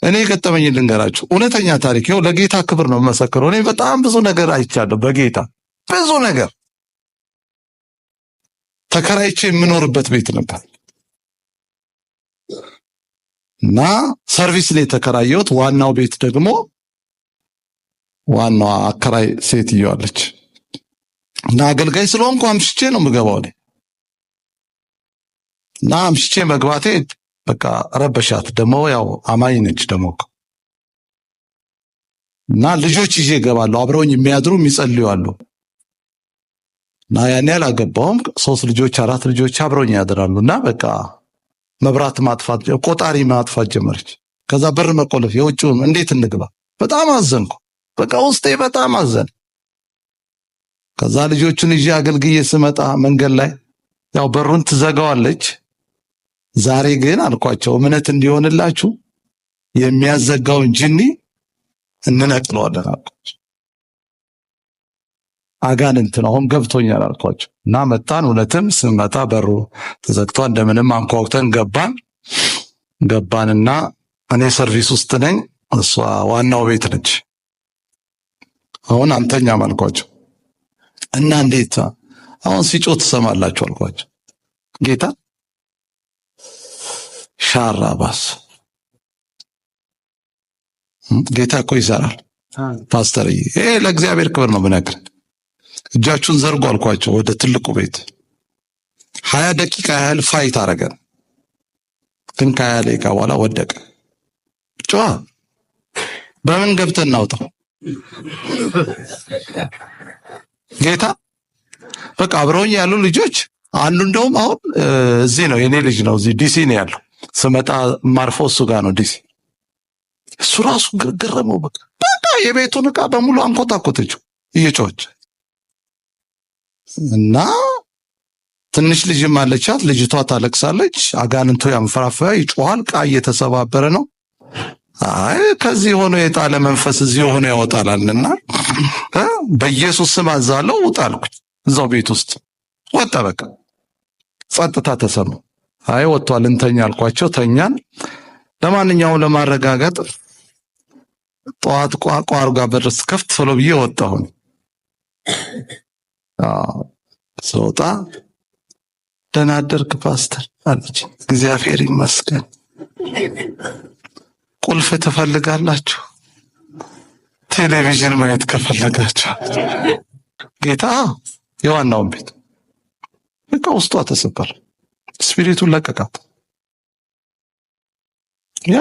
እኔ ገጠመኝ ልንገራችሁ፣ እውነተኛ ታሪክ ነው። ለጌታ ክብር ነው መሰክረው። እኔ በጣም ብዙ ነገር አይቻለሁ። በጌታ ብዙ ነገር ተከራይቼ የምኖርበት ቤት ነበር እና ሰርቪስ ላይ ተከራየሁት። ዋናው ቤት ደግሞ ዋናዋ አከራይ ሴትዮ አለች እና አገልጋይ ስለሆንኩ አምሽቼ ነው የምገባው እና አምሽቼ መግባቴ በቃ ረበሻት። ደግሞ ያው አማኝ ነች ደግሞ እና ልጆች ይዤ እገባለሁ። አብረውኝ የሚያድሩ የሚጸልዩ አሉ እና ያን ያህል አልገባሁም። 3 ልጆች 4 ልጆች አብረውኝ ያድራሉ እና በቃ መብራት ማጥፋት ቆጣሪ ማጥፋት ጀመረች። ከዛ በር መቆለፍ፣ የውጭውን እንዴት እንግባ? በጣም አዘንኩ። በቃ ውስጤ በጣም አዘን። ከዛ ልጆቹን ይዤ አገልግዬ ስመጣ መንገድ ላይ ያው በሩን ትዘጋዋለች። ዛሬ ግን አልኳቸው እምነት እንዲሆንላችሁ የሚያዘጋውን ጅኒ እንነቅለዋለን አልኳቸው። አጋንንት ነው አሁን ገብቶኛል አልኳቸው እና መጣን። እውነትም ስንመጣ በሩ ተዘግቶ እንደምንም አንኳኩተን ገባንና እኔ ሰርቪስ ውስጥ ነኝ፣ እሷ ዋናው ቤት ነች። አሁን አንተኛም አልኳቸው እና እንዴት አሁን ሲጮህ ትሰማላችሁ አልኳቸው። ጌታ ሻራባስ ጌታ እኮ ይሰራል ፓስተር። ይሄ ለእግዚአብሔር ክብር ነው ብነግር። እጃችሁን ዘርጉ አልኳቸው ወደ ትልቁ ቤት። 20 ደቂቃ ያህል ፋይት አረገን፣ ግን ከ20 ደቂቃ በኋላ ወደቀ። ጮኸ። በምን ገብተን እናውጣው? ጌታ በቃ አብረውኝ ያሉ ልጆች አንዱ እንደውም አሁን እዚህ ነው የኔ ልጅ ነው፣ እዚህ ዲሲ ነው ያለው። ስመጣ ማርፎ እሱ ጋር ነው ዲሲ። እሱ ራሱ ገረመው። በቃ የቤቱን ዕቃ በሙሉ አንኮታኮተችው እየጮኸች እና ትንሽ ልጅም አለቻት። ልጅቷ ታለቅሳለች። አጋንንቱ ያንፈራፋ ይጮሃል። ዕቃ እየተሰባበረ ነው። አይ ከዚህ ሆኖ የጣለ መንፈስ እዚህ ሆኖ ያወጣላልና በኢየሱስ ስም አዛለው ውጣ አልኩኝ። እዛው ቤት ውስጥ ወጣ። በቃ ጸጥታ ተሰማ። አይ ወጥቷል እንተኛ አልኳቸው። ተኛን። ለማንኛውም ለማረጋጋት ጠዋት ቋቋር ጋር በርስ ከፍት ብሎ ብዬ ወጣሁ። ስወጣ ደህና አደርክ ፓስተር አለች። እግዚአብሔር ይመስገን። ቁልፍ ትፈልጋላችሁ? ቴሌቪዥን ማየት ከፈለጋችሁ ጌታ የዋናውን ቤት በቃ ውስጧ ተሰበረ። ስፒሪቱን ለቀቃት። ያ